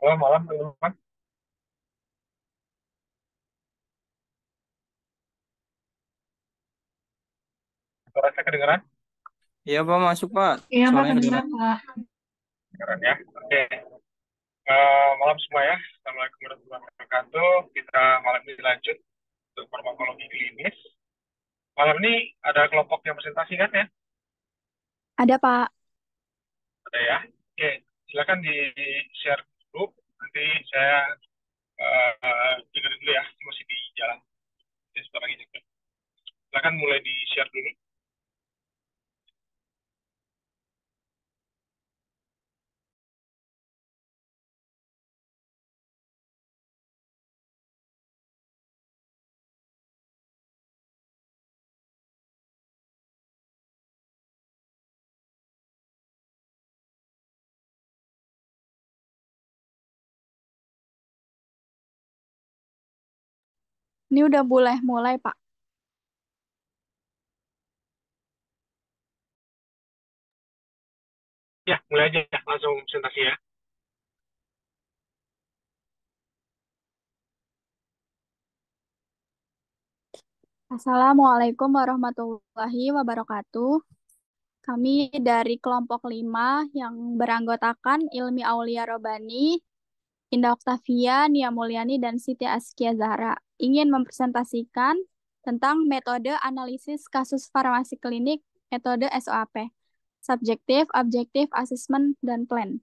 Halo, malam teman-teman. Suara saya kedengeran? Iya Pak, masuk Pak. Iya, Pak, Suaranya kedengaran. kedengeran, Pak. Kedengeran ya. Oke. Malam semua ya. Assalamualaikum warahmatullahi wabarakatuh. Kita malam ini lanjut untuk farmakologi klinis. Malam ini ada kelompok yang presentasi kan ya? Ada, Pak. Ada ya. Oke. Silakan di-share dulu. Nanti saya dengerin dulu ya. Masih di jalan. Jadi sebentar lagi juga. Silakan mulai di-share dulu. Ini udah boleh mulai, Pak. Ya, mulai aja ya. Langsung presentasi ya. Assalamualaikum warahmatullahi wabarakatuh. Kami dari kelompok 5 yang beranggotakan Ilmi Aulia Robani, Indah Oktavia, Nia Mulyani, dan Siti Askia Zahra ingin mempresentasikan tentang metode analisis kasus farmasi klinik, metode SOAP, subjektif, objektif, assessment, dan plan.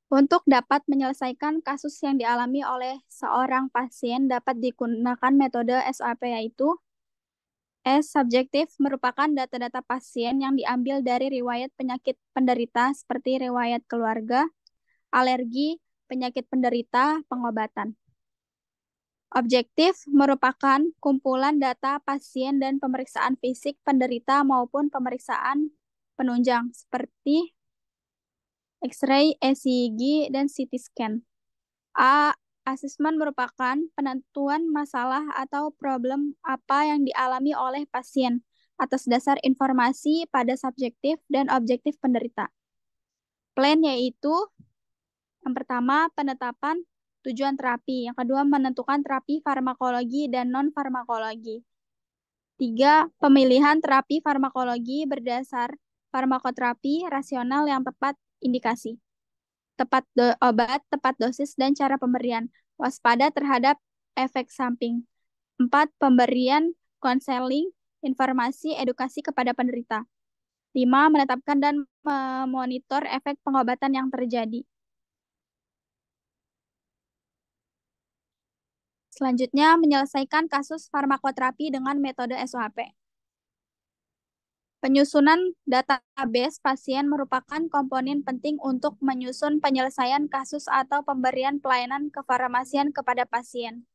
Untuk dapat menyelesaikan kasus yang dialami oleh seorang pasien dapat digunakan metode SOAP, yaitu S. Subjektif merupakan data-data pasien yang diambil dari riwayat penyakit penderita seperti riwayat keluarga, alergi, penyakit penderita, pengobatan. Objektif merupakan kumpulan data pasien dan pemeriksaan fisik penderita maupun pemeriksaan penunjang seperti X-ray, ECG, dan CT scan. A. Asesmen merupakan penentuan masalah atau problem apa yang dialami oleh pasien atas dasar informasi pada subjektif dan objektif penderita. Plan yaitu yang pertama penetapan tujuan terapi, yang kedua menentukan terapi farmakologi dan non-farmakologi. Tiga, pemilihan terapi farmakologi berdasar farmakoterapi rasional yang tepat indikasi. Obat, tepat dosis, dan cara pemberian. Waspada terhadap efek samping. 4. Pemberian konseling, informasi, edukasi kepada penderita. 5. Menetapkan dan memonitor efek pengobatan yang terjadi. Selanjutnya, menyelesaikan kasus farmakoterapi dengan metode SOAP. Penyusunan database pasien merupakan komponen penting untuk menyusun penyelesaian kasus atau pemberian pelayanan kefarmasian kepada pasien.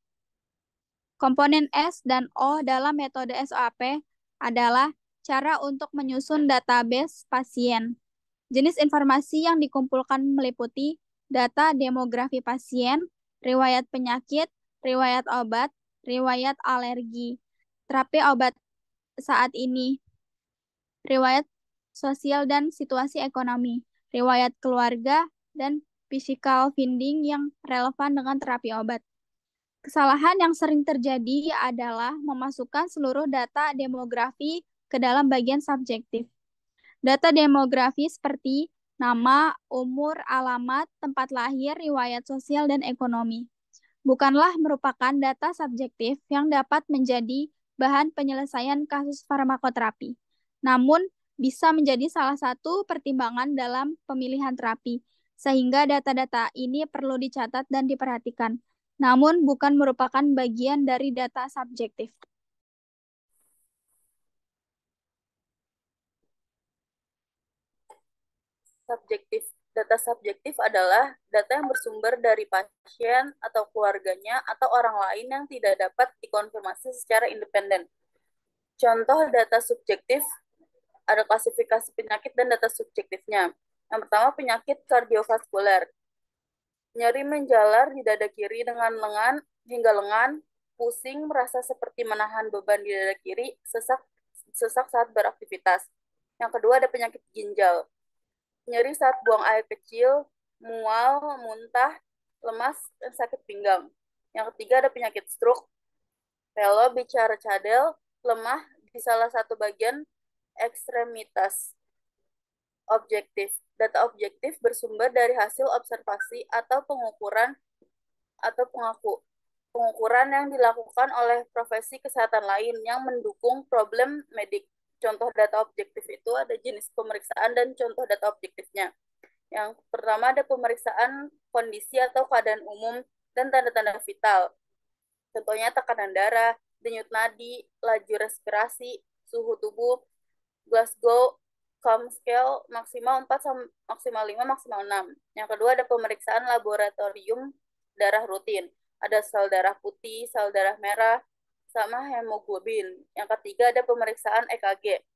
Komponen S dan O dalam metode SOAP adalah cara untuk menyusun database pasien. Jenis informasi yang dikumpulkan meliputi data demografi pasien, riwayat penyakit, riwayat obat, riwayat alergi, terapi obat saat ini, riwayat sosial dan situasi ekonomi, riwayat keluarga, dan physical finding yang relevan dengan terapi obat. Kesalahan yang sering terjadi adalah memasukkan seluruh data demografi ke dalam bagian subjektif. Data demografi seperti nama, umur, alamat, tempat lahir, riwayat sosial, dan ekonomi bukanlah merupakan data subjektif yang dapat menjadi bahan penyelesaian kasus farmakoterapi, namun bisa menjadi salah satu pertimbangan dalam pemilihan terapi, sehingga data-data ini perlu dicatat dan diperhatikan, namun bukan merupakan bagian dari data subjektif. Subjektif. Data subjektif adalah data yang bersumber dari pasien atau keluarganya atau orang lain yang tidak dapat dikonfirmasi secara independen. Contoh data subjektif ada klasifikasi penyakit dan data subjektifnya. Yang pertama, penyakit kardiovaskuler. Nyeri menjalar di dada kiri dengan lengan hingga lengan, pusing, merasa seperti menahan beban di dada kiri, sesak saat beraktivitas. Yang kedua ada penyakit ginjal. nyeri saat buang air kecil, mual, muntah, lemas, dan sakit pinggang. Yang ketiga ada penyakit stroke, pelo, bicara cadel, lemah di salah satu bagian ekstremitas. Objektif. Data objektif bersumber dari hasil observasi atau pengukuran atau pengukuran yang dilakukan oleh profesi kesehatan lain yang mendukung problem medik. Contoh data objektif itu ada jenis pemeriksaan dan contoh data objektifnya. Yang pertama ada pemeriksaan kondisi atau keadaan umum dan tanda-tanda vital. Contohnya tekanan darah, denyut nadi, laju respirasi, suhu tubuh, Glasgow Coma Scale maksimal 4, maksimal 5, maksimal 6. Yang kedua ada pemeriksaan laboratorium darah rutin. Ada sel darah putih, sel darah merah, sama hemoglobin. Yang ketiga ada pemeriksaan EKG.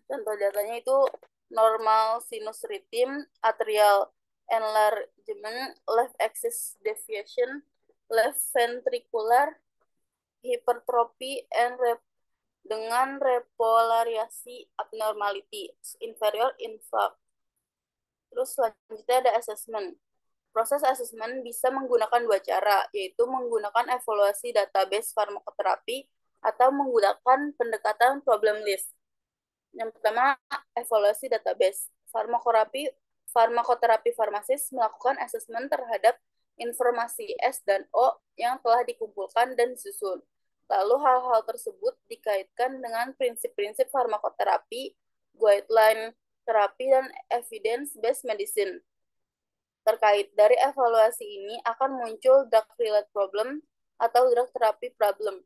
Contoh datanya itu normal sinus rhythm, atrial enlargement, left axis deviation, left ventricular hypertrophy, and dengan repolarisasi abnormality inferior infra. Terus selanjutnya ada assessment. Proses assessment bisa menggunakan dua cara, yaitu menggunakan evaluasi database farmakoterapi atau menggunakan pendekatan problem list. Yang pertama, evaluasi database. Farmakoterapi farmasis melakukan assessment terhadap informasi S dan O yang telah dikumpulkan dan disusun. Lalu hal-hal tersebut dikaitkan dengan prinsip-prinsip farmakoterapi, guideline terapi, dan evidence-based medicine. Terkait dari evaluasi ini akan muncul drug-related problem atau drug therapy problem,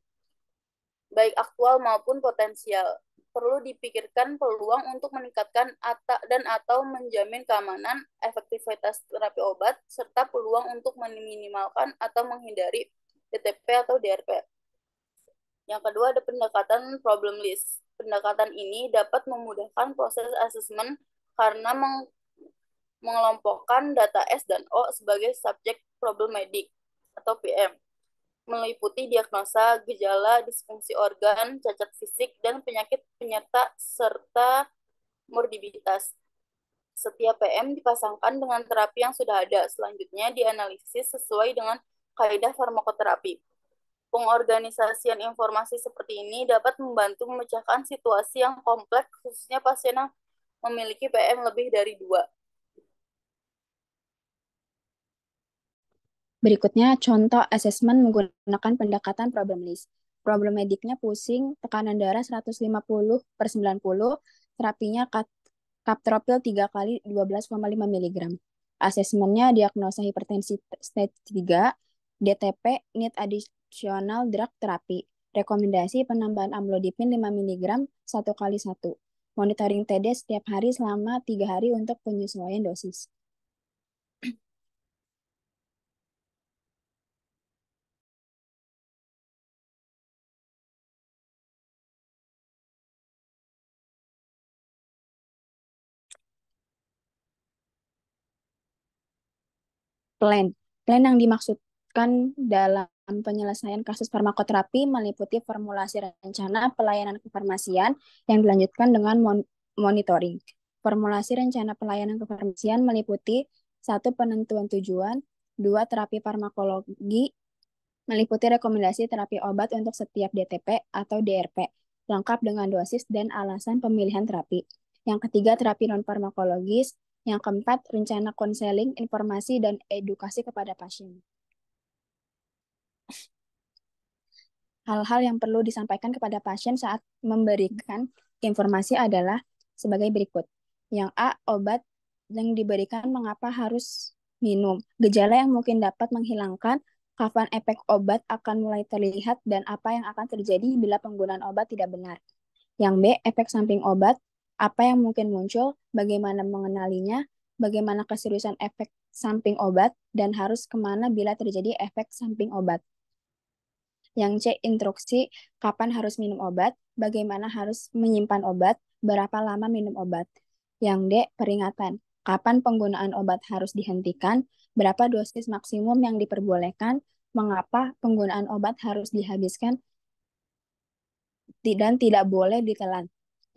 baik aktual maupun potensial. Perlu dipikirkan peluang untuk meningkatkan atau menjamin keamanan, efektivitas terapi obat, serta peluang untuk meminimalkan atau menghindari DTP atau DRP. Yang kedua ada pendekatan problem list. Pendekatan ini dapat memudahkan proses assessment karena mengelompokkan data S dan O sebagai subjek problem medik atau PM, meliputi diagnosa, gejala, disfungsi organ, cacat fisik, dan penyakit penyerta serta morbiditas. Setiap PM dipasangkan dengan terapi yang sudah ada, selanjutnya dianalisis sesuai dengan kaidah farmakoterapi. Pengorganisasian informasi seperti ini dapat membantu memecahkan situasi yang kompleks, khususnya pasien yang memiliki PM lebih dari 2. Berikutnya, contoh asesmen menggunakan pendekatan problem list. Problem mediknya pusing, tekanan darah 150/90, terapinya kaptropil 3 kali 12,5 mg. Asesmennya diagnosa hipertensi stage 3, DTP, need additional drug therapy. Rekomendasi penambahan amlodipin 5 mg 1 kali 1. Monitoring TD setiap hari selama 3 hari untuk penyesuaian dosis. Plan yang dimaksudkan dalam penyelesaian kasus farmakoterapi meliputi formulasi rencana pelayanan kefarmasian yang dilanjutkan dengan monitoring. Formulasi rencana pelayanan kefarmasian meliputi 1. Penentuan tujuan, 2. Terapi farmakologi, meliputi rekomendasi terapi obat untuk setiap DTP atau DRP, lengkap dengan dosis dan alasan pemilihan terapi. Yang ketiga, terapi non-farmakologis. Yang keempat, rencana konseling, informasi, dan edukasi kepada pasien. Hal-hal yang perlu disampaikan kepada pasien saat memberikan informasi adalah sebagai berikut. Yang A, obat yang diberikan mengapa harus minum. Gejala yang mungkin dapat menghilangkan, kapan efek obat akan mulai terlihat, dan apa yang akan terjadi bila penggunaan obat tidak benar. Yang B, efek samping obat, apa yang mungkin muncul, bagaimana mengenalinya, bagaimana keseriusan efek samping obat, dan harus kemana bila terjadi efek samping obat. Yang C, instruksi, kapan harus minum obat, bagaimana harus menyimpan obat, berapa lama minum obat. Yang D, peringatan, kapan penggunaan obat harus dihentikan, berapa dosis maksimum yang diperbolehkan, mengapa penggunaan obat harus dihabiskan, dan tidak boleh ditelan.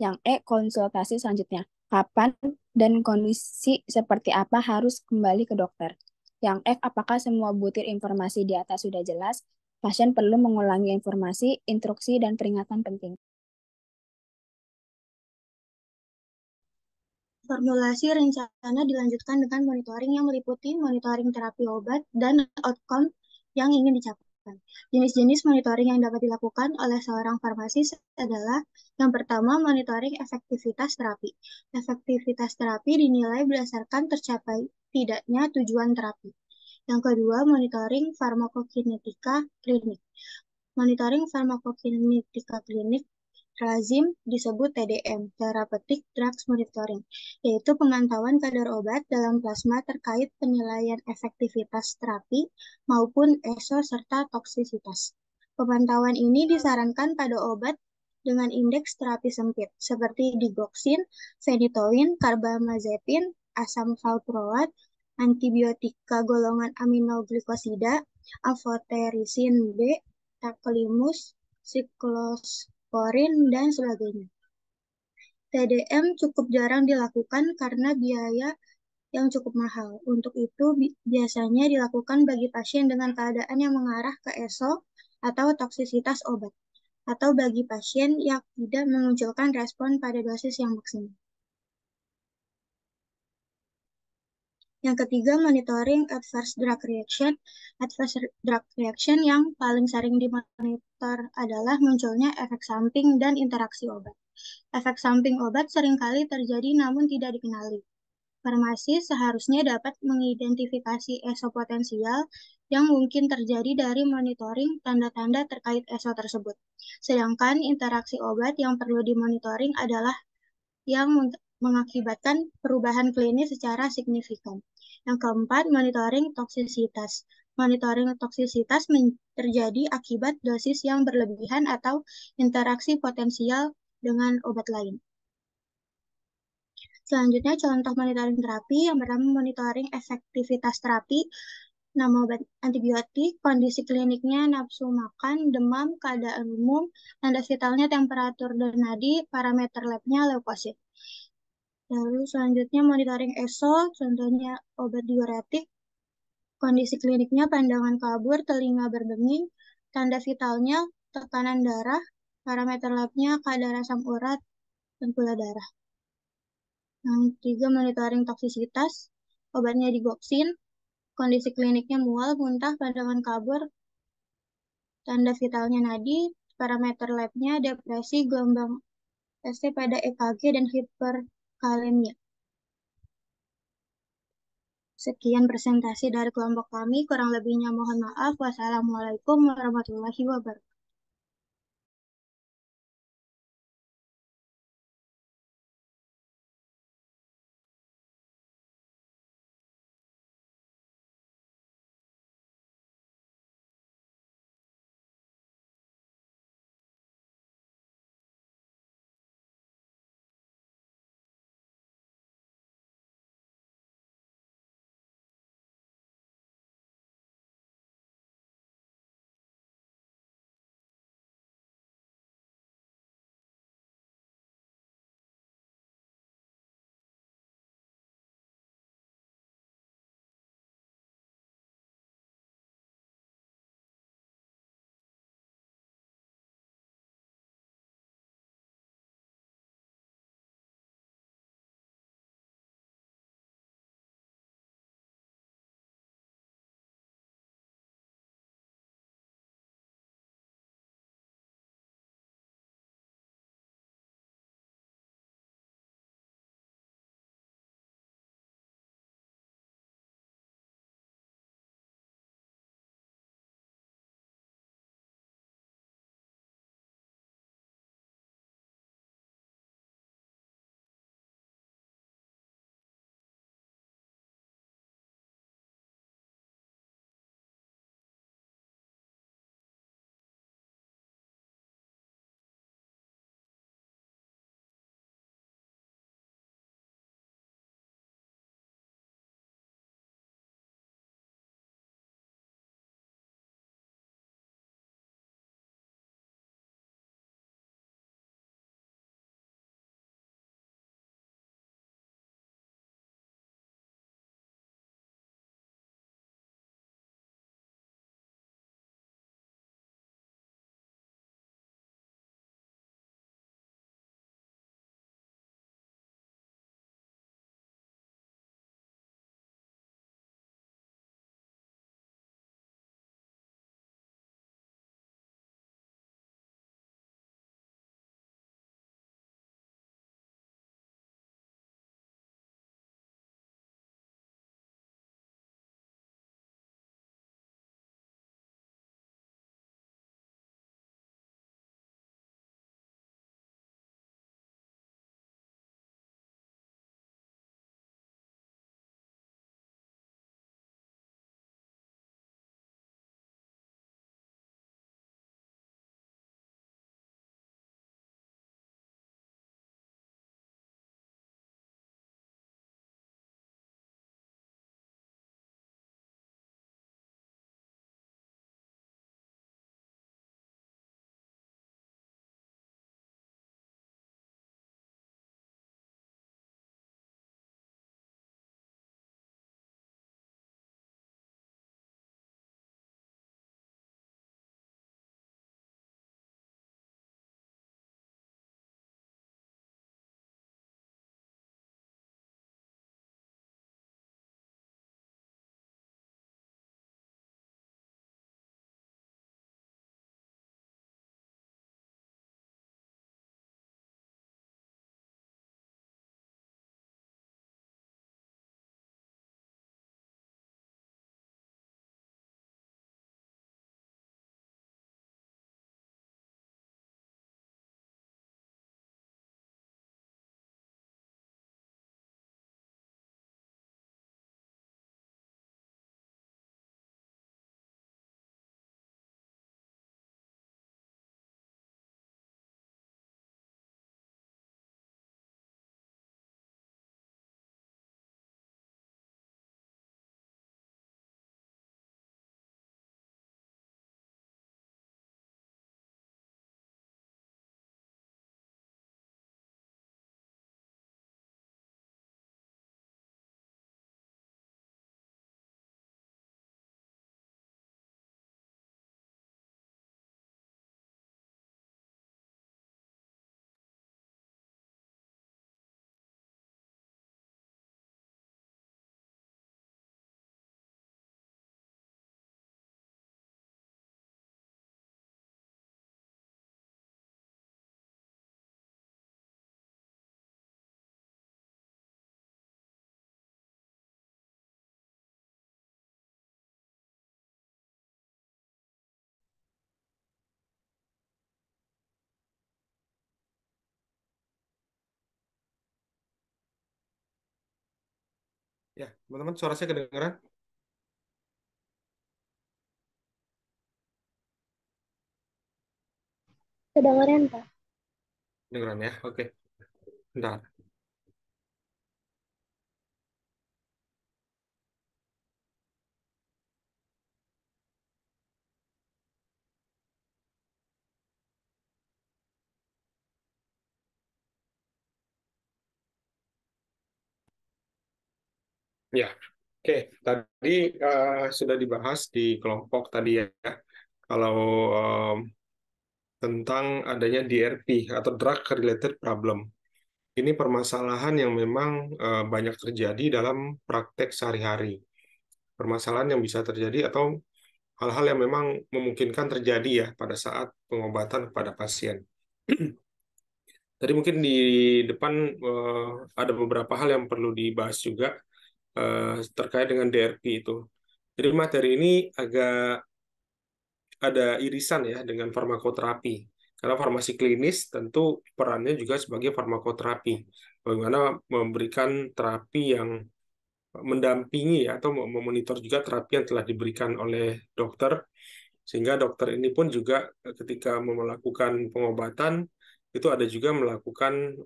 Yang E, konsultasi selanjutnya, Kapan dan kondisi seperti apa harus kembali ke dokter. Yang F, apakah semua butir informasi di atas sudah jelas? Pasien perlu mengulangi informasi, instruksi, dan peringatan penting. Formulasi rencana dilanjutkan dengan monitoring yang meliputi monitoring terapi obat dan outcome yang ingin dicapai. Jenis-jenis monitoring yang dapat dilakukan oleh seorang farmasis adalah yang pertama, monitoring efektivitas terapi. Efektivitas terapi dinilai berdasarkan tercapai tidaknya tujuan terapi. Yang kedua, monitoring farmakokinetika klinik. Monitoring farmakokinetika klinik lazim disebut TDM, Therapeutic Drugs Monitoring, yaitu pemantauan kadar obat dalam plasma terkait penilaian efektivitas terapi maupun ESO serta toksisitas. Pemantauan ini disarankan pada obat dengan indeks terapi sempit, seperti digoxin, phenytoin, carbamazepin, asam valproat, antibiotika golongan aminoglikosida, afoterisin B, tacrolimus, siklosporin, dan sebagainya. TDM cukup jarang dilakukan karena biaya yang cukup mahal. Untuk itu, biasanya dilakukan bagi pasien dengan keadaan yang mengarah ke ESO atau toksisitas obat, atau bagi pasien yang tidak memunculkan respon pada dosis yang maksimal. Yang ketiga, monitoring adverse drug reaction. Adverse drug reaction yang paling sering dimonitor adalah munculnya efek samping dan interaksi obat. Efek samping obat seringkali terjadi namun tidak dikenali. Farmasis seharusnya dapat mengidentifikasi ESO potensial yang mungkin terjadi dari monitoring tanda-tanda terkait ESO tersebut. Sedangkan interaksi obat yang perlu dimonitoring adalah yang mengakibatkan perubahan klinis secara signifikan. Yang keempat, monitoring toksisitas. Monitoring toksisitas terjadi akibat dosis yang berlebihan atau interaksi potensial dengan obat lain. Selanjutnya, contoh monitoring terapi. Yang pertama, monitoring efektivitas terapi. Nama obat antibiotik, kondisi kliniknya nafsu makan, demam, keadaan umum, tanda vitalnya temperatur dan nadi, parameter labnya leukosit. Lalu selanjutnya monitoring ESO, contohnya obat diuretik, kondisi kliniknya pandangan kabur, telinga berdenging, tanda vitalnya tekanan darah, parameter labnya kadar asam urat, dan gula darah. Yang ketiga, monitoring toksisitas, obatnya digoxin, kondisi kliniknya mual, muntah, pandangan kabur, tanda vitalnya nadi, parameter labnya depresi, gelombang ST pada EKG, dan hiperkalemia. Sekian presentasi dari kelompok kami, kurang lebihnya mohon maaf. Wassalamualaikum warahmatullahi wabarakatuh. Ya, teman-teman, suara saya kedengaran? Kedengeran, Pak. Kedengaran ya? Oke. Bentar. Ya, oke. Tadi sudah dibahas di kelompok tadi ya, kalau em, tentang adanya DRP atau Drug Related Problem. Ini permasalahan yang memang banyak terjadi dalam praktek sehari-hari. Permasalahan yang bisa terjadi atau hal-hal yang memang memungkinkan terjadi ya pada saat pengobatan kepada pasien. Tadi mungkin di depan ada beberapa hal yang perlu dibahas juga terkait dengan DRP itu. Jadi materi ini agak ada irisan ya dengan farmakoterapi. Karena farmasi klinis tentu perannya juga sebagai farmakoterapi. Bagaimana memberikan terapi yang mendampingi ya, atau memonitor juga terapi yang telah diberikan oleh dokter, sehingga dokter ini pun juga ketika melakukan pengobatan itu ada juga melakukan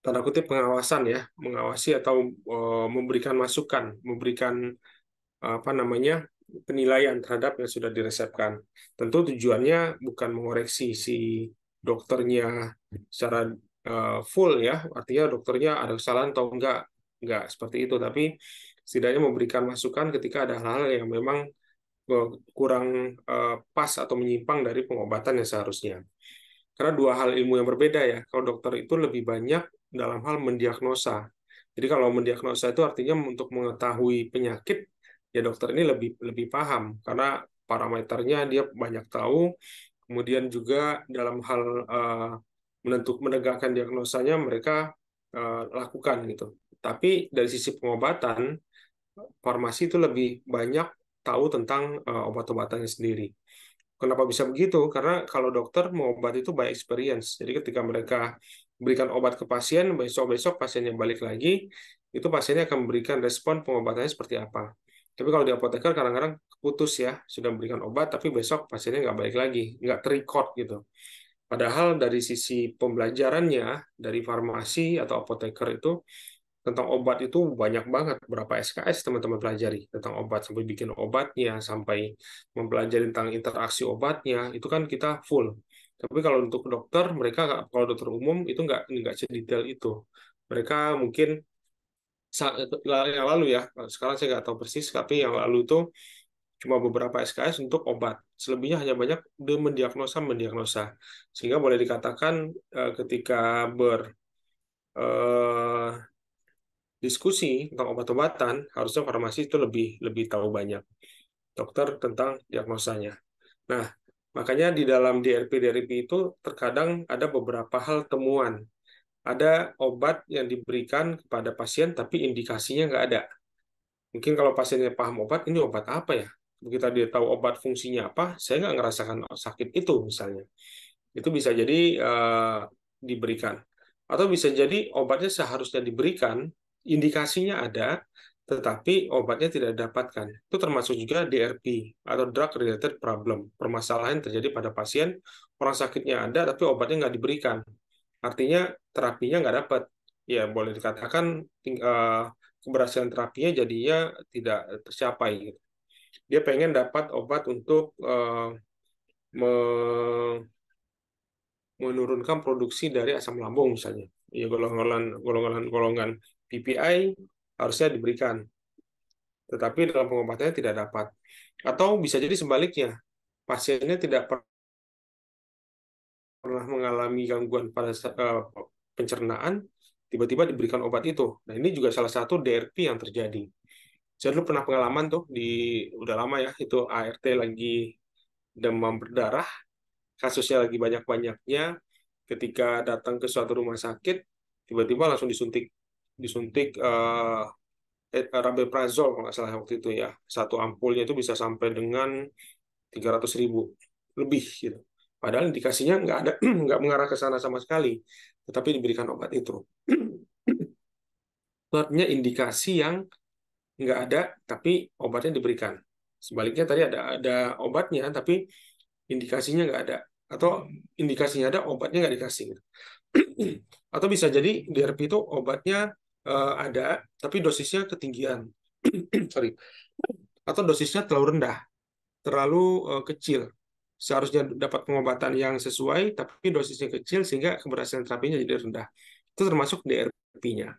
tanda kutip pengawasan ya, mengawasi atau memberikan masukan, memberikan apa namanya penilaian terhadap yang sudah diresepkan. Tentu tujuannya bukan mengoreksi si dokternya secara full ya, artinya dokternya ada kesalahan atau enggak seperti itu, tapi setidaknya memberikan masukan ketika ada hal-hal yang memang kurang pas atau menyimpang dari pengobatan yang seharusnya. Karena dua hal ilmu yang berbeda ya. Kalau dokter itu lebih banyak dalam hal mendiagnosa. Jadi kalau mendiagnosa itu artinya untuk mengetahui penyakit, ya dokter ini lebih lebih paham karena parameternya dia banyak tahu. Kemudian juga dalam hal menegakkan diagnosanya mereka lakukan gitu. Tapi dari sisi pengobatan, farmasi itu lebih banyak tahu tentang obat-obatannya sendiri. Kenapa bisa begitu? Karena kalau dokter mau obat itu by experience. Jadi ketika mereka berikan obat ke pasien, besok-besok pasiennya balik lagi, itu pasiennya akan memberikan respon pengobatannya seperti apa. Tapi kalau di apoteker kadang-kadang putus ya, sudah memberikan obat, tapi besok pasiennya nggak balik lagi, nggak terrecord gitu. Padahal dari sisi pembelajarannya, dari farmasi atau apoteker itu, tentang obat itu banyak banget. Berapa SKS teman-teman pelajari tentang obat, sampai bikin obatnya, sampai mempelajari tentang interaksi obatnya, itu kan kita full. Tapi kalau untuk dokter, mereka kalau dokter umum itu nggak sedetail itu. Mereka mungkin yang lalu ya, sekarang saya nggak tahu persis, tapi yang lalu itu cuma beberapa SKS untuk obat. Selebihnya hanya banyak mendiagnosa. Sehingga boleh dikatakan ketika eh, diskusi tentang obat-obatan, harusnya farmasi itu lebih lebih tahu banyak dokter tentang diagnosanya. Nah, makanya di dalam DRP itu terkadang ada beberapa hal temuan. Ada obat yang diberikan kepada pasien tapi indikasinya nggak ada. Mungkin kalau pasiennya paham obat, ini obat apa ya? Begitu dia tahu obat fungsinya apa, saya nggak ngerasakan sakit itu misalnya. Itu bisa jadi diberikan. Atau bisa jadi obatnya seharusnya diberikan, indikasinya ada, tetapi obatnya tidak didapatkan. Itu termasuk juga DRP atau Drug Related Problem. Permasalahan terjadi pada pasien, orang sakitnya ada, tapi obatnya nggak diberikan. Artinya terapinya nggak dapat. Ya, boleh dikatakan keberhasilan terapinya jadinya tidak tercapai. Gitu. Dia pengen dapat obat untuk menurunkan produksi dari asam lambung misalnya. Ya golongan PPI harusnya diberikan, tetapi dalam pengobatannya tidak dapat. Atau bisa jadi sebaliknya, pasiennya tidak pernah mengalami gangguan pada pencernaan, tiba-tiba diberikan obat itu. Nah, ini juga salah satu DRP yang terjadi. Saya dulu pernah pengalaman tuh udah lama ya, itu ART lagi demam berdarah, kasusnya lagi banyak-banyaknya, ketika datang ke suatu rumah sakit, tiba-tiba langsung disuntik disuntik rabeprazol kalau nggak salah waktu itu ya. Satu ampulnya itu bisa sampai dengan 300.000 lebih gitu. Padahal indikasinya nggak ada, nggak mengarah ke sana sama sekali, tetapi diberikan obat itu. artinya indikasi yang nggak ada, tapi obatnya diberikan. Sebaliknya tadi ada obatnya, tapi indikasinya nggak ada. Atau indikasinya ada, obatnya nggak dikasih. Atau bisa jadi DRP itu obatnya ada, tapi dosisnya ketinggian. Sorry. Atau dosisnya terlalu rendah, terlalu kecil. Seharusnya dapat pengobatan yang sesuai, tapi dosisnya kecil sehingga keberhasilan terapinya jadi rendah. Itu termasuk DRP-nya.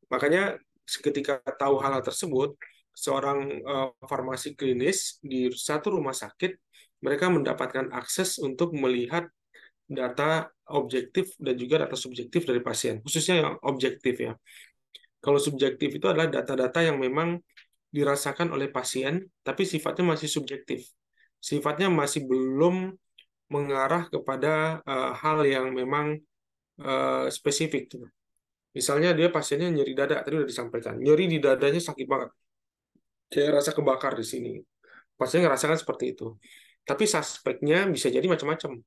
Makanya ketika tahu hal tersebut, seorang farmasi klinis di satu rumah sakit, mereka mendapatkan akses untuk melihat data objektif dan juga data subjektif dari pasien, khususnya yang objektif ya. Kalau subjektif itu adalah data-data yang memang dirasakan oleh pasien, tapi sifatnya masih subjektif. Sifatnya masih belum mengarah kepada hal yang memang spesifik. Misalnya dia pasiennya nyeri dada, tadi udah disampaikan. Nyeri di dadanya sakit banget. Kayak rasa kebakar di sini. Pasien ngerasakan seperti itu. Tapi suspeknya bisa jadi macam-macam.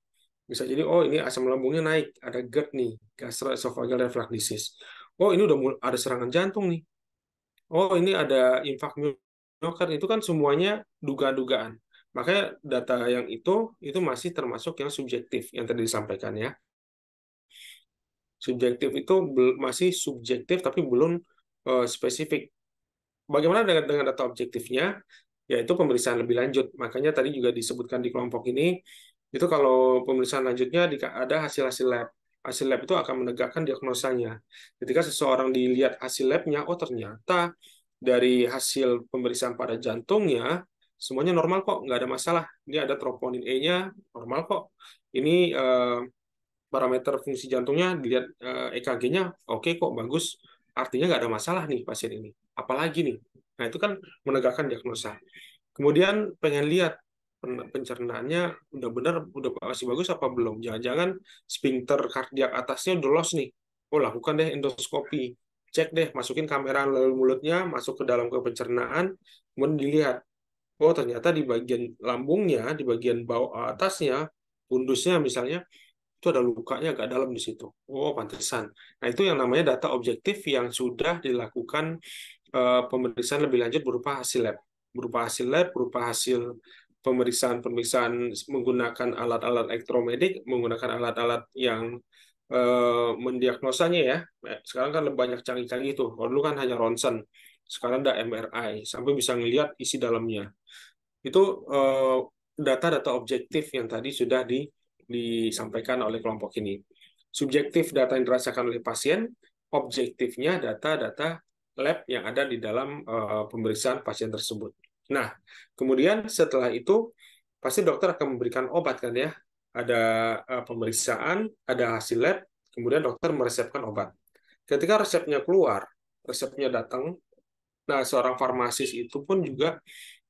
Bisa jadi, oh ini asam lambungnya naik, ada GERD nih, gastroesophageal reflux disease. Oh ini udah ada serangan jantung nih. Oh ini ada infak miokard. Itu kan semuanya dugaan-dugaan. Makanya data yang itu masih termasuk yang subjektif yang tadi disampaikan ya. Subjektif itu masih subjektif tapi belum spesifik. Bagaimana dengan data objektifnya? Yaitu pemeriksaan lebih lanjut. Makanya tadi juga disebutkan di kelompok ini, itu kalau pemeriksaan lanjutnya ada hasil-hasil lab. Hasil lab itu akan menegakkan diagnosanya. Ketika seseorang dilihat hasil labnya, oh ternyata dari hasil pemeriksaan pada jantungnya, semuanya normal kok, nggak ada masalah. Ini ada troponin E-nya, normal kok. Ini parameter fungsi jantungnya, dilihat EKG-nya, oke kok, bagus. Artinya nggak ada masalah nih pasien ini. Apalagi nih. Nah, itu kan menegakkan diagnosa. Kemudian pengen lihat pencernaannya udah benar, udah masih bagus apa belum. Jangan-jangan sphincter kardiak atasnya udah los nih. Oh, lakukan deh endoskopi. Cek deh, masukin kamera lalu mulutnya, masuk ke dalam ke pencernaan, kemudian dilihat. Oh, ternyata di bagian lambungnya, di bagian bawah atasnya, pundusnya misalnya, itu ada lukanya agak dalam di situ. Oh, pantesan. Nah, itu yang namanya data objektif yang sudah dilakukan pemeriksaan lebih lanjut berupa hasil lab. Berupa hasil pemeriksaan menggunakan alat-alat elektromedik, menggunakan alat-alat yang mendiagnosanya ya. Sekarang kan lebih banyak canggih-canggih itu. Kalau dulu kan hanya ronsen. Sekarang ada MRI, sampai bisa ngelihat isi dalamnya. Itu data-data objektif yang tadi sudah disampaikan oleh kelompok ini. Subjektif data yang dirasakan oleh pasien, objektifnya data-data lab yang ada di dalam pemeriksaan pasien tersebut. Nah, kemudian setelah itu pasti dokter akan memberikan obat kan ya. Ada pemeriksaan, ada hasil lab, kemudian dokter meresepkan obat. Ketika resepnya keluar, resepnya datang, nah seorang farmasis itu pun juga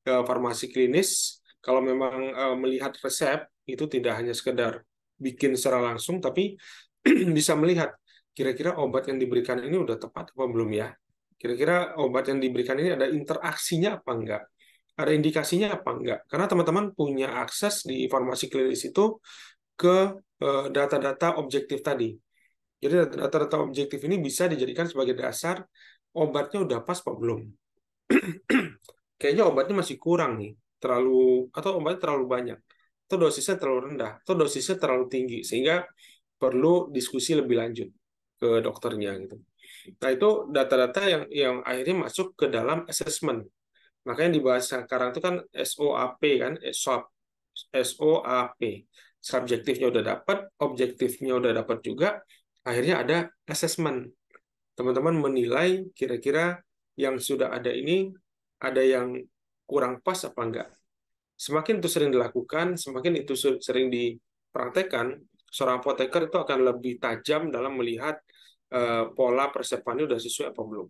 farmasi klinis kalau memang melihat resep itu tidak hanya sekedar bikin secara langsung, tapi bisa melihat kira-kira obat yang diberikan ini udah tepat apa belum ya. Kira-kira obat yang diberikan ini ada interaksinya apa enggak? Ada indikasinya apa enggak? Karena teman-teman punya akses di farmasi klinis itu ke data-data objektif tadi. Jadi data-data objektif ini bisa dijadikan sebagai dasar obatnya udah pas apa belum. Kayaknya obatnya masih kurang nih, atau obatnya terlalu banyak, atau dosisnya terlalu rendah, atau dosisnya terlalu tinggi, sehingga perlu diskusi lebih lanjut ke dokternya gitu. Nah, itu data-data yang akhirnya masuk ke dalam assessment. Makanya dibahas sekarang itu kan SOAP kan, SOAP. Subjektifnya udah dapat, objektifnya udah dapat juga, akhirnya ada assessment. Teman-teman menilai kira-kira yang sudah ada ini ada yang kurang pas apa enggak. Semakin itu sering dilakukan, semakin itu sering dipraktekkan, seorang apoteker itu akan lebih tajam dalam melihat pola persepannya udah sesuai apa belum.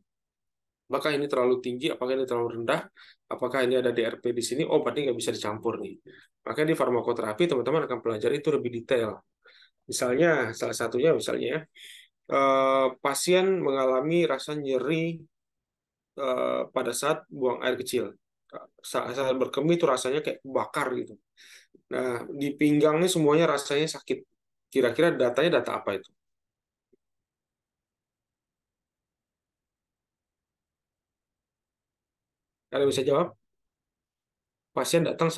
Apakah ini terlalu tinggi, apakah ini terlalu rendah, apakah ini ada DRP di sini, oh berarti nggak bisa dicampur nih. Makanya di farmakoterapi teman-teman akan pelajari itu lebih detail. Misalnya, salah satunya misalnya, pasien mengalami rasa nyeri pada saat buang air kecil. Saat berkemih itu rasanya kayak bakar gitu. Nah, di pinggangnya semuanya rasanya sakit. Kira-kira datanya data apa itu? Ada yang bisa jawab? Pasien datang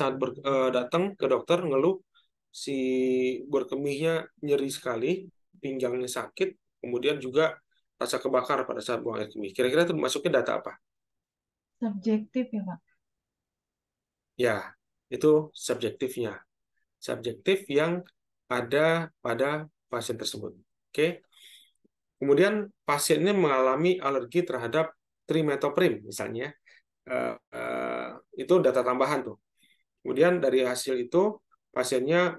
ke dokter ngeluh si berkemihnya nyeri sekali, pinggangnya sakit, kemudian juga rasa kebakar pada saat buang air kemih. Kira-kira itu masuknya data apa? Subjektif ya, Pak. Ya, itu subjektifnya. Subjektif yang ada pada pasien tersebut. Oke. Kemudian pasiennya mengalami alergi terhadap trimethoprim misalnya. Itu data tambahan tuh. Kemudian dari hasil itu pasiennya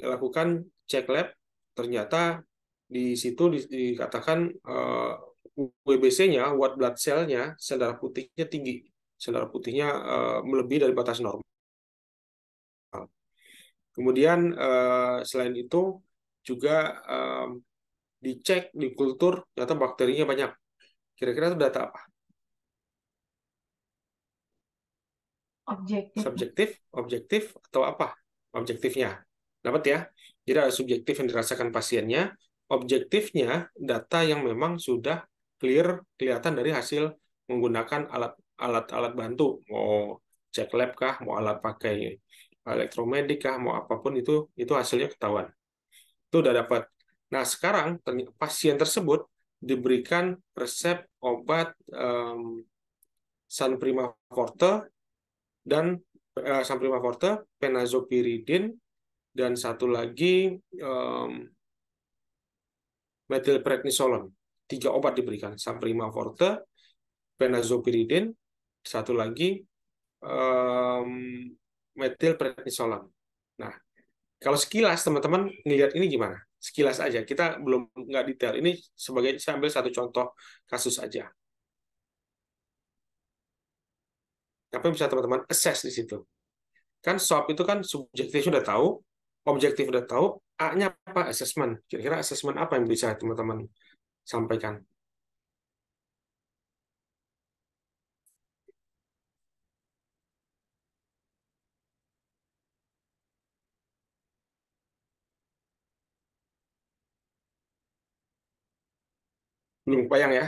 lakukan cek lab, ternyata di situ dikatakan WBC-nya, white blood cell-nya, sel darah putihnya tinggi, sel darah putihnya melebihi dari batas normal. Kemudian selain itu juga dicek di kultur, ternyata bakterinya banyak. Kira-kira itu data apa? Objektif, Pak. Subjektif, objektif, atau apa objektifnya? Dapat ya? Jadi ada subjektif yang dirasakan pasiennya, objektifnya data yang memang sudah clear, kelihatan dari hasil menggunakan alat-alat bantu, mau cek lab kah, mau alat pakai elektromedik kah, mau apapun itu hasilnya ketahuan. Itu udah dapat. Nah, sekarang pasien tersebut diberikan resep obat Sanprima Forte dan Sanprima Forte, Penazopiridin, dan satu lagi metilprednisolon. 3 obat diberikan, Sanprima Forte, Penazopiridin, satu lagi metilprednisolon. Nah, kalau sekilas teman-teman ngelihat ini gimana? Sekilas aja, kita belum nggak detail. Ini sebagai saya ambil satu contoh kasus aja. Apa yang bisa teman-teman assess di situ? Kan SWOT itu kan subjektif sudah tahu, objektif sudah tahu, A-nya apa? Assessment. Kira-kira assessment apa yang bisa teman-teman sampaikan? Belum bayang ya?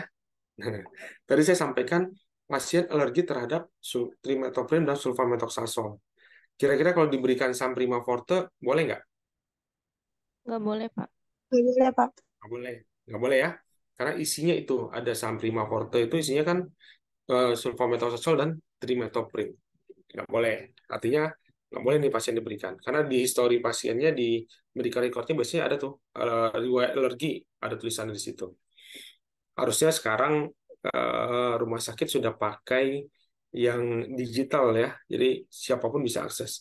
Tadi saya sampaikan pasien alergi terhadap trimethoprim dan sulfamethoxazole. Kira-kira kalau diberikan Sanprima Forte, boleh nggak? Nggak boleh, Pak. Nggak boleh, Pak. Nggak boleh. Nggak boleh ya? Karena isinya itu, ada Sanprima Forte itu isinya kan sulfamethoxazole dan trimethoprim. Nggak boleh. Artinya nggak boleh nih pasien diberikan. Karena di histori pasiennya, di medical record-nya biasanya ada tuh riwayat alergi, ada tulisan di situ. Harusnya sekarang rumah sakit sudah pakai yang digital ya, jadi siapapun bisa akses.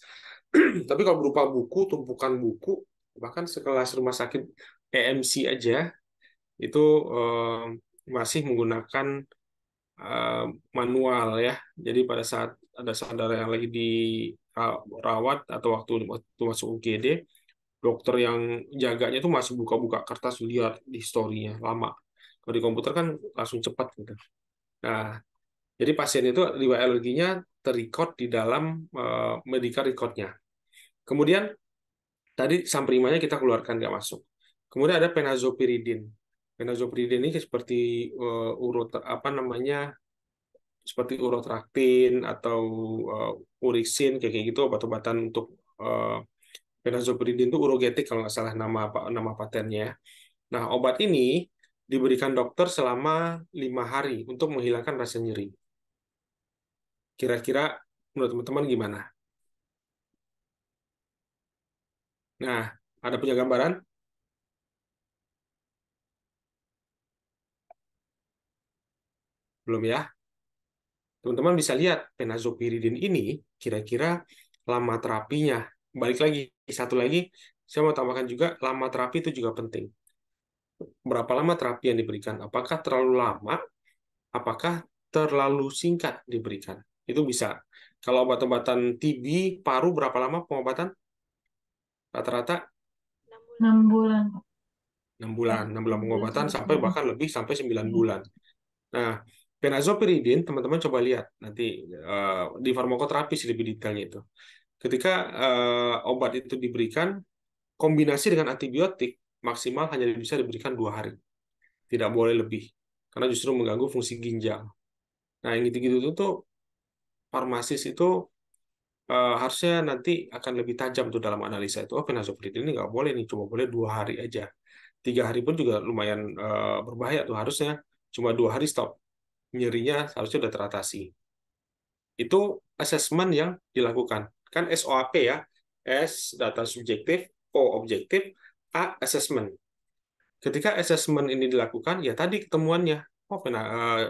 Tapi kalau berupa buku, tumpukan buku, bahkan sekelas rumah sakit EMC aja, itu masih menggunakan manual ya. Jadi pada saat ada saudara yang lagi dirawat atau waktu masuk UGD, dokter yang jaganya itu masih buka-buka kertas lihat di historinya lama. Kalau di komputer kan langsung cepat gitu. Nah, jadi pasien itu riwayat alerginya terrecord di dalam medical record-nya. Kemudian tadi Sanprimanya kita keluarkan nggak masuk. Kemudian ada Penazopiridin. Penazopiridin ini seperti apa namanya, seperti urotraktin atau uriksin kayak gitu, obat-obatan untuk Penazopiridin itu urogetik kalau nggak salah nama patennya. Nah, obat ini diberikan dokter selama 5 hari untuk menghilangkan rasa nyeri. Kira-kira menurut teman-teman gimana? Nah, ada punya gambaran? Belum ya? Teman-teman bisa lihat Penazopiridin ini kira-kira lama terapinya. Balik lagi, satu lagi, saya mau tambahkan juga lama terapi itu juga penting. Berapa lama terapi yang diberikan? Apakah terlalu lama? Apakah terlalu singkat diberikan? Itu bisa. Kalau obat-obatan TB, paru berapa lama pengobatan? Rata-rata 6 bulan, Pak. 6 bulan. 6 bulan pengobatan sampai bahkan lebih sampai 9 bulan. Nah, Penazopiridin, teman-teman coba lihat nanti di farmakoterapi lebih detailnya itu. Ketika obat itu diberikan, kombinasi dengan antibiotik maksimal hanya bisa diberikan 2 hari. Tidak boleh lebih. Karena justru mengganggu fungsi ginjal. Nah, yang gitu-gitu tuh farmasis itu harusnya nanti akan lebih tajam tuh dalam analisa itu. Oh, phenazopridine ini nggak boleh nih, cuma boleh 2 hari aja. 3 hari pun juga lumayan berbahaya tuh, harusnya cuma 2 hari stop. Nyerinya harusnya udah teratasi. Itu asesmen yang dilakukan. Kan SOAP ya, S data subjektif, O objektif, A assessment. Ketika assessment ini dilakukan, ya tadi ketemuannya, oh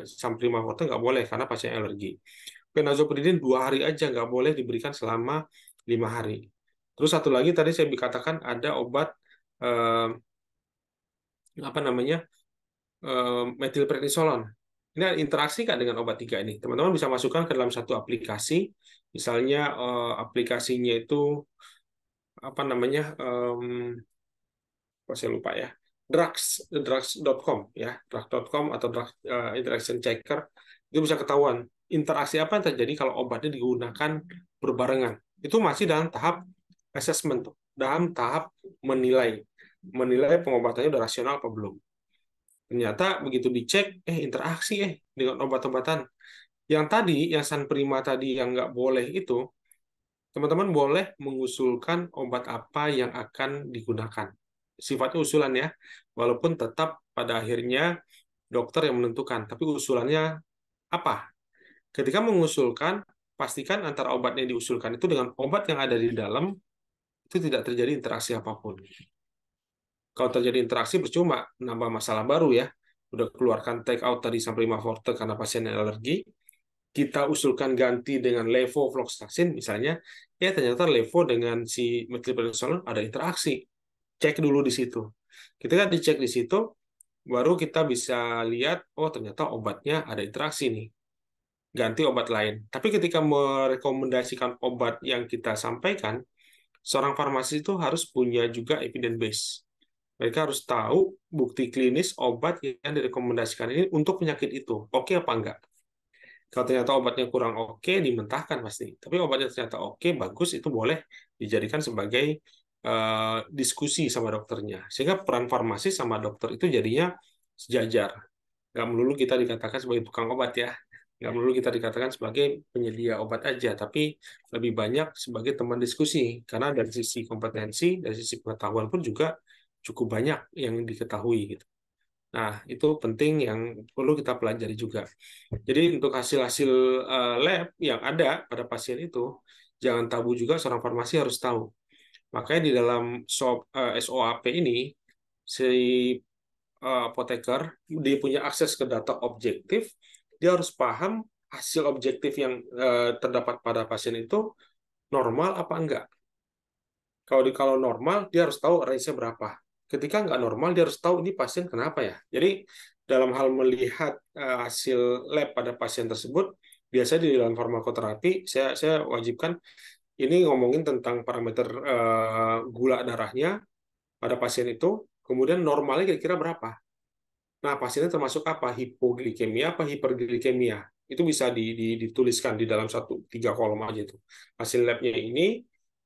Samprima Forte nggak boleh karena pasien alergi. Phenazopridine 2 hari aja nggak boleh diberikan selama 5 hari. Terus satu lagi tadi saya dikatakan ada obat apa namanya metilprednisolon. Ini ada interaksi nggak dengan obat 3 ini? Teman-teman bisa masukkan ke dalam satu aplikasi, misalnya aplikasinya itu apa namanya? Kok saya lupa ya. drugs.com ya, drugs.com atau drugs interaction checker, itu bisa ketahuan interaksi apa yang terjadi kalau obatnya digunakan berbarengan. Itu masih dalam tahap assessment, dalam tahap menilai pengobatannya udah rasional apa belum. Ternyata begitu dicek, interaksi dengan obat-obatan. Yang tadi, yang Sanprima tadi yang nggak boleh itu, teman-teman boleh mengusulkan obat apa yang akan digunakan. Sifatnya usulan ya, walaupun tetap pada akhirnya dokter yang menentukan. Tapi usulannya apa? Ketika mengusulkan, pastikan antara obat yang diusulkan itu dengan obat yang ada di dalam, itu tidak terjadi interaksi apapun. Kalau terjadi interaksi percuma, nambah masalah baru ya. Udah keluarkan take out tadi Samprima Forte karena pasien yang alergi, kita usulkan ganti dengan levofloxacin misalnya, ya ternyata levo dengan si metilprednisolon ada interaksi. Cek dulu di situ. Ketika dicek di situ, baru kita bisa lihat, oh ternyata obatnya ada interaksi nih. Ganti obat lain. Tapi ketika merekomendasikan obat yang kita sampaikan, seorang farmasis itu harus punya juga evidence base. Mereka harus tahu bukti klinis obat yang direkomendasikan ini untuk penyakit itu. Oke apa enggak? Kalau ternyata obatnya kurang oke, dimentahkan pasti. Tapi obatnya ternyata oke, bagus, itu boleh dijadikan sebagai diskusi sama dokternya. Sehingga peran farmasis sama dokter itu jadinya sejajar. Nggak melulu kita dikatakan sebagai tukang obat ya. Nggak melulu kita dikatakan sebagai penyedia obat aja, tapi lebih banyak sebagai teman diskusi. Karena dari sisi kompetensi, dari sisi pengetahuan pun juga cukup banyak yang diketahui gitu. Nah, itu penting yang perlu kita pelajari juga. Jadi untuk hasil-hasil lab yang ada pada pasien itu, jangan tabu juga seorang farmasi harus tahu. Makanya di dalam SOAP ini, si apoteker, dia punya akses ke data objektif, dia harus paham hasil objektif yang terdapat pada pasien itu normal apa enggak. Kalau normal, dia harus tahu range-nya berapa. Ketika nggak normal, dia harus tahu ini pasien kenapa ya. Jadi dalam hal melihat hasil lab pada pasien tersebut, biasanya di dalam farmakoterapi, saya wajibkan ini ngomongin tentang parameter gula darahnya pada pasien itu, kemudian normalnya kira-kira berapa. Nah, pasiennya termasuk apa? Hipoglikemia apa hiperglikemia? Itu bisa dituliskan di dalam 3 kolom aja itu. Hasil labnya ini,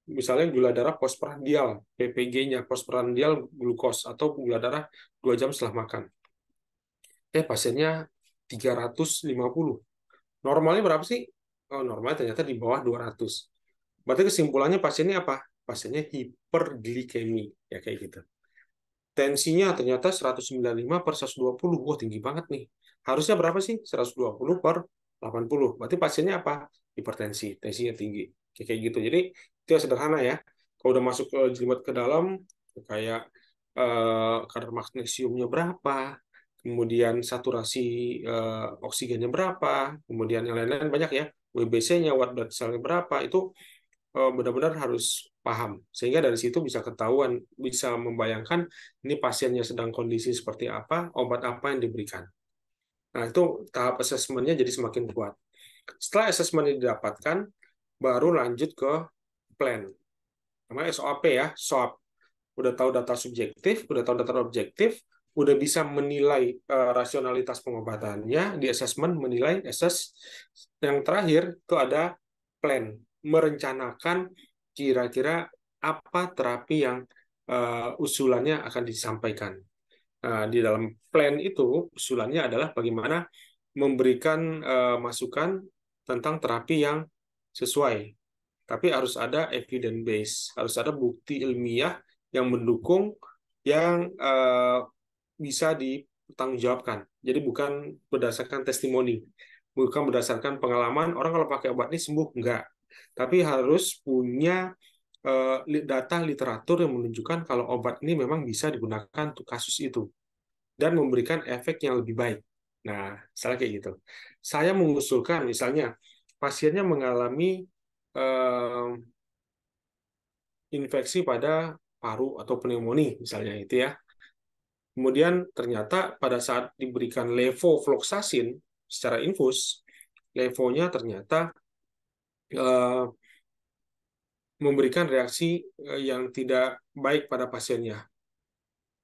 misalnya gula darah postprandial, PPG-nya postprandial glukos atau gula darah 2 jam setelah makan. Pasiennya 350. Normalnya berapa sih? Oh, normalnya ternyata di bawah 200. Berarti kesimpulannya pasiennya apa? Pasiennya hiperglikemi, ya kayak gitu. Tensinya ternyata 195 per 120. Wah, tinggi banget nih. Harusnya berapa sih? 120 per 80. Berarti pasiennya apa? Hipertensi, tensinya tinggi. Kayak gitu. Jadi, itu yang sederhana ya. Kalau udah masuk ke jelimet ke dalam, kayak kadar magnesiumnya berapa, kemudian saturasi oksigennya berapa, kemudian yang lain-lain banyak ya. WBC-nya, white blood cell-nya berapa, itu benar-benar harus paham. Sehingga dari situ bisa ketahuan, bisa membayangkan ini pasiennya sedang kondisi seperti apa, obat apa yang diberikan. Nah, itu tahap asesmennya jadi semakin kuat. Setelah asesmen didapatkan, baru lanjut ke plan. Namanya SOAP ya, SOAP. Udah tahu data subjektif, udah tahu data objektif, udah bisa menilai rasionalitas pengobatannya, di asesmen menilai, assess. Yang terakhir itu ada plan, merencanakan kira-kira apa terapi yang usulannya akan disampaikan. Di dalam plan itu usulannya adalah bagaimana memberikan masukan tentang terapi yang sesuai. Tapi harus ada evidence base, harus ada bukti ilmiah yang mendukung yang bisa dipertanggungjawabkan. Jadi bukan berdasarkan testimoni, bukan berdasarkan pengalaman orang kalau pakai obat ini sembuh, enggak. Tapi harus punya data literatur yang menunjukkan kalau obat ini memang bisa digunakan untuk kasus itu dan memberikan efek yang lebih baik. Nah, misalnya kayak gitu. Saya mengusulkan misalnya pasiennya mengalami infeksi pada paru atau pneumonia misalnya itu ya. Kemudian ternyata pada saat diberikan levofloxacin secara infus, levonya ternyata memberikan reaksi yang tidak baik pada pasiennya.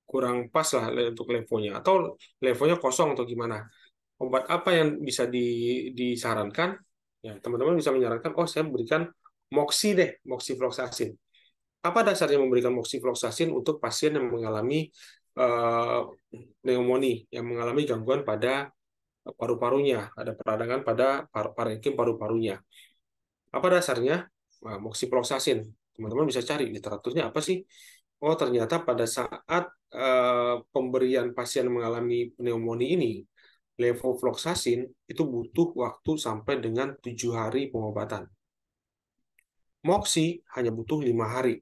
Kurang pas lah untuk levonya, atau levonya kosong atau gimana. Obat apa yang bisa disarankan? Ya, teman-teman bisa menyarankan, oh saya berikan moxi deh, moxifloxacin. Apa dasarnya memberikan moxifloxacin untuk pasien yang mengalami pneumonia, yang mengalami gangguan pada paru-parunya, ada peradangan pada parenkim paru-parunya. Apa dasarnya? Nah, moxifloxacin. Teman-teman bisa cari literaturnya apa sih? Oh, ternyata pada saat pemberian pasien mengalami pneumonia ini, levofloxacin itu butuh waktu sampai dengan 7 hari pengobatan. Moxi hanya butuh 5 hari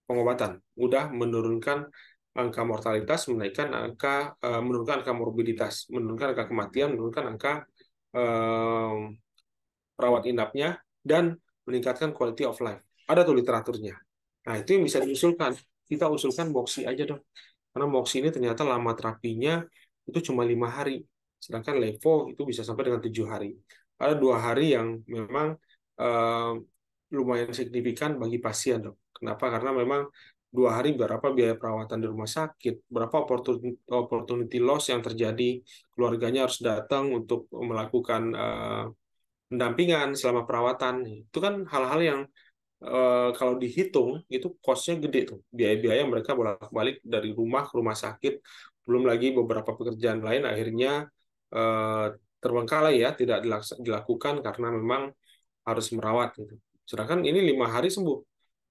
pengobatan, udah menurunkan angka mortalitas, menurunkan angka morbiditas, menurunkan angka kematian, menurunkan angka perawat inapnya, dan meningkatkan quality of life. Ada tuh literaturnya. Nah, itu yang bisa diusulkan. Kita usulkan moxi aja dong. Karena moxi ini ternyata lama terapinya itu cuma 5 hari. Sedangkan levo itu bisa sampai dengan 7 hari. Ada 2 hari yang memang lumayan signifikan bagi pasien dong. Kenapa? Karena memang 2 hari berapa biaya perawatan di rumah sakit, berapa opportunity loss yang terjadi, keluarganya harus datang untuk melakukan pendampingan selama perawatan. Itu kan hal-hal yang kalau dihitung itu cost-nya gede tuh. Biaya-biaya mereka bolak-balik dari rumah ke rumah sakit, belum lagi beberapa pekerjaan lain akhirnya terbengkalai ya, tidak dilakukan karena memang harus merawat gitu. Sedangkan ini 5 hari sembuh.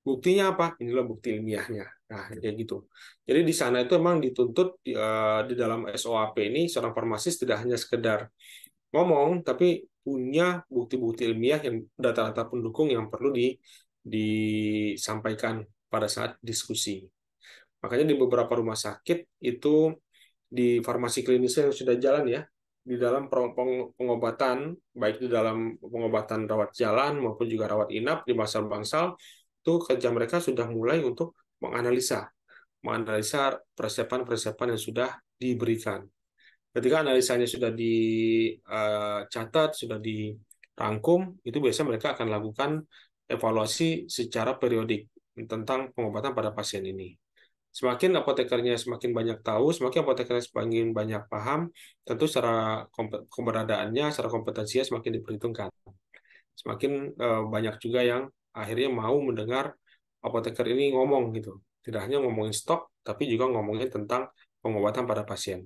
Buktinya apa? Inilah bukti ilmiahnya. Nah, kayak gitu. Jadi di sana itu memang dituntut di dalam SOAP ini seorang farmasis tidak hanya sekedar ngomong, tapi punya bukti-bukti ilmiah yang data-data pendukung yang perlu disampaikan pada saat diskusi. Makanya di beberapa rumah sakit itu di farmasi klinis yang sudah jalan ya, di dalam pengobatan, baik di dalam pengobatan rawat jalan maupun juga rawat inap di bangsal-bangsal, itu kerja mereka sudah mulai untuk menganalisa persiapan-persiapan yang sudah diberikan. Ketika analisanya sudah dicatat, sudah dirangkum, itu biasanya mereka akan lakukan evaluasi secara periodik tentang pengobatan pada pasien ini. Semakin apotekernya semakin banyak tahu, semakin apotekernya semakin banyak paham, tentu secara keberadaannya, secara kompetensinya semakin diperhitungkan. Semakin banyak juga yang akhirnya mau mendengar apoteker ini ngomong gitu. Tidak hanya ngomongin stok, tapi juga ngomongin tentang pengobatan pada pasien.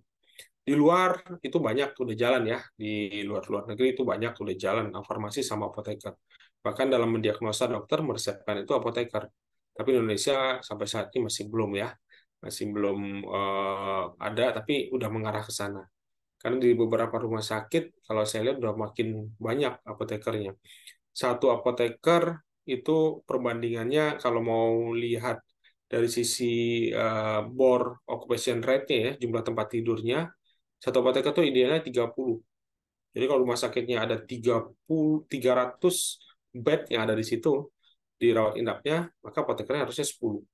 Di luar itu banyak udah jalan ya, di luar negeri itu banyak udah jalan farmasi sama apoteker. Bahkan dalam mendiagnosa dokter meresepkan itu apoteker. Tapi Indonesia sampai saat ini masih belum ya, masih belum ada, tapi udah mengarah ke sana. Karena di beberapa rumah sakit, kalau saya lihat udah makin banyak apotekernya. Satu apoteker itu perbandingannya kalau mau lihat dari sisi bor occupation rate-nya ya, jumlah tempat tidurnya, satu apoteker itu idealnya 30. Jadi kalau rumah sakitnya ada 300 bed yang ada di situ, di rawat inapnya, maka apotekernya harusnya 10.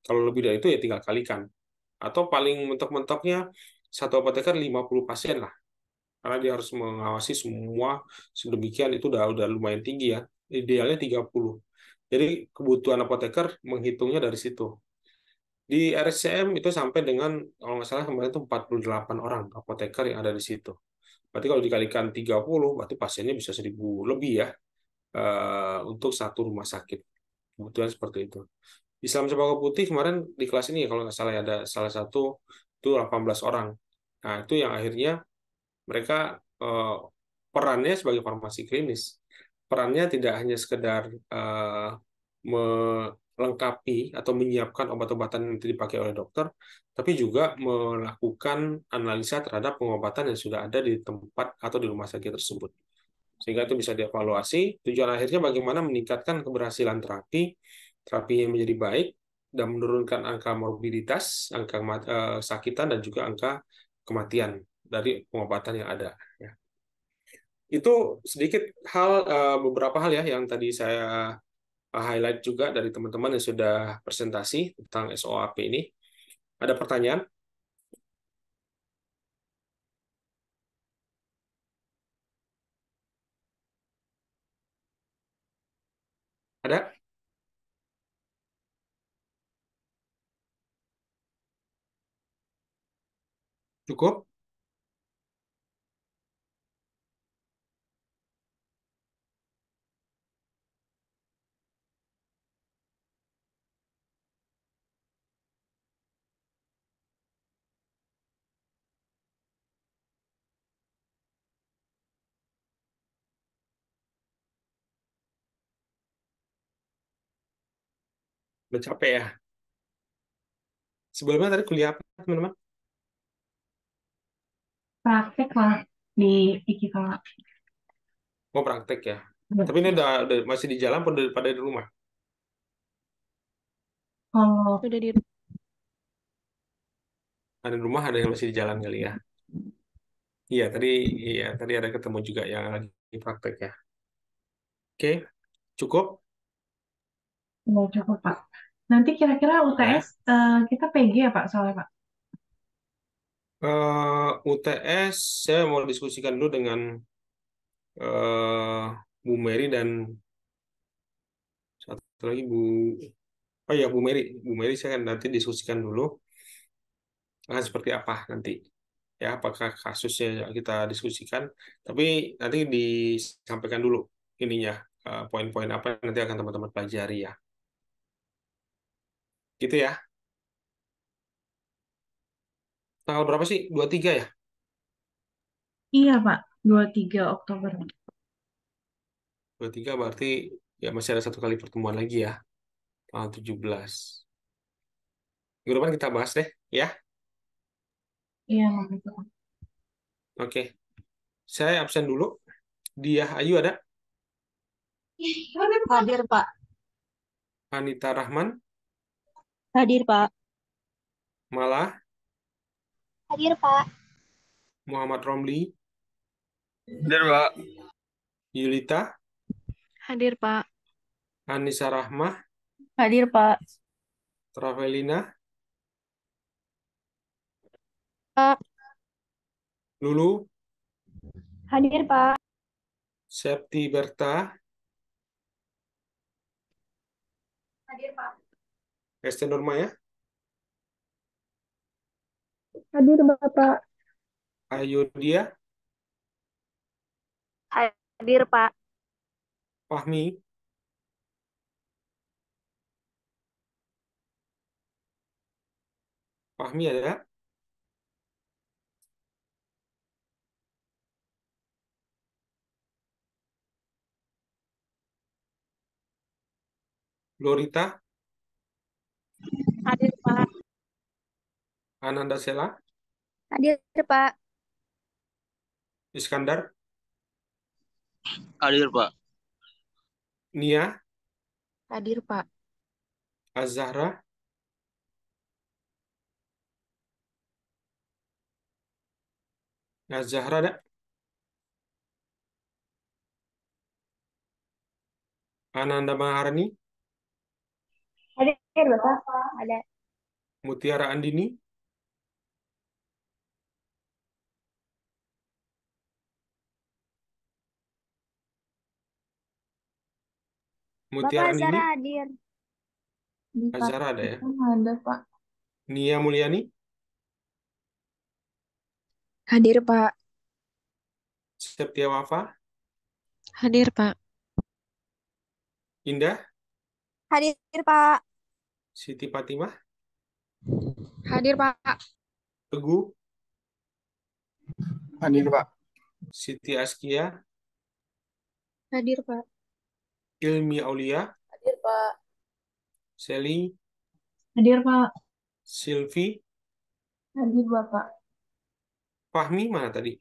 Kalau lebih dari itu ya tinggal kalikan. Atau paling mentok-mentoknya satu apoteker 50 pasien lah. Karena dia harus mengawasi semua sedemikian, itu udah lumayan tinggi ya. Idealnya 30. Jadi kebutuhan apoteker menghitungnya dari situ. Di RSCM itu sampai dengan, kalau nggak salah kemarin itu 48 orang apoteker yang ada di situ. Berarti kalau dikalikan 30, berarti pasiennya bisa 1.000 lebih ya untuk satu rumah sakit. Kebutuhan seperti itu. Islam Sembako Putih kemarin di kelas ini kalau nggak salah ada salah satu itu 18 orang. Nah itu yang akhirnya mereka perannya sebagai farmasi klinis. Perannya tidak hanya sekedar melengkapi atau menyiapkan obat-obatan yang nanti dipakai oleh dokter, tapi juga melakukan analisa terhadap pengobatan yang sudah ada di tempat atau di rumah sakit tersebut. Sehingga itu bisa dievaluasi. Tujuan akhirnya bagaimana meningkatkan keberhasilan terapinya menjadi baik, dan menurunkan angka morbiditas, angka sakitan, dan juga angka kematian dari pengobatan yang ada. Ya. Itu sedikit beberapa hal ya yang tadi saya highlight juga dari teman-teman yang sudah presentasi tentang SOAP ini. Ada pertanyaan? Ada? Cukup? Udah capek ya? Sebelumnya tadi kuliah apa, teman-teman? Praktek Pak di IKIPA. Mau praktek ya? Ya. Tapi ini udah masih di jalan pada di rumah? Kalau Sudah di Ada di rumah, ada yang masih di jalan kali ya? Iya, tadi ada ketemu juga yang lagi praktek ya. Oke, cukup ya cukup Pak. Nanti kira-kira ya. UTS kita PG ya Pak soalnya Pak. UTS saya mau diskusikan dulu dengan Bu Mary dan satu lagi oh ya, Bu Mary saya akan nanti diskusikan dulu akan seperti apa nanti ya, apakah kasusnya kita diskusikan, tapi nanti disampaikan dulu ininya, poin-poin apa yang nanti akan teman-teman pelajari ya, gitu ya. Tanggal berapa sih? 23 ya? Iya Pak, 23 Oktober. 23 berarti ya masih ada satu kali pertemuan lagi ya, tanggal 17. Minggu depan kita bahas deh ya. Iya makasih Pak. Oke, saya absen dulu. Dia Ayu ada? Hadir, Pak. Anita Rahman? Hadir, Pak. Malah? Hadir, Pak. Muhammad Romli? Hadir, Pak. Yulita? hadir, Pak. Anissa Rahmah? Hadir, Pak. Travelina? Pak. Lulu? Hadir, Pak. Septi Berta? Hadir, Pak. Este Norma ya? Hadir, Bapak. Ayu dia? Hadir, Pak. Fahmi? Fahmi ada? Glorita? Hadir, Pak. Ananda Sela? Hadir, Pak. Iskandar? Hadir, Pak. Nia? Hadir, Pak. Azahra? Azahra ada? Ananda Maharani? Hadir, Bapak. Ada. Mutiara Andini? Mutiara Bapak Andini? Zara hadir. Azahra ada ya? Ada Pak. Nia Mulyani? Hadir, Pak. Septia Wafa? Hadir, Pak. Indah? Hadir, Pak. Siti Fatimah? Hadir, Pak. Teguh? Hadir, Pak. Siti Askia, Hadir, Pak. Ilmi Aulia, Hadir, Pak. Sally, Hadir, Pak. Silvi, Hadir, Bapak. Fahmi mana tadi?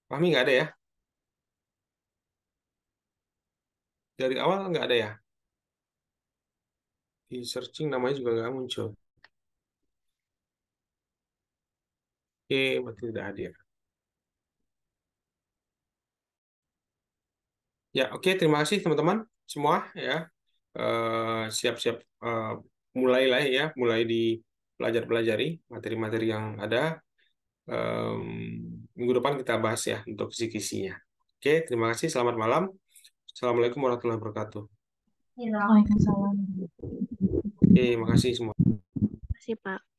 Fahmi nggak ada ya? Dari awal nggak ada ya? Di searching namanya juga nggak muncul. Oke, berarti tidak hadir. Ya, oke. Terima kasih teman-teman semua ya. Siap-siap mulailah ya, mulai dipelajari materi-materi yang ada. Minggu depan kita bahas ya untuk kisi-kisinya. Oke, terima kasih. Selamat malam. Assalamualaikum warahmatullahi wabarakatuh. Waalaikumsalam. Oke, makasih semua. Terima kasih, Pak.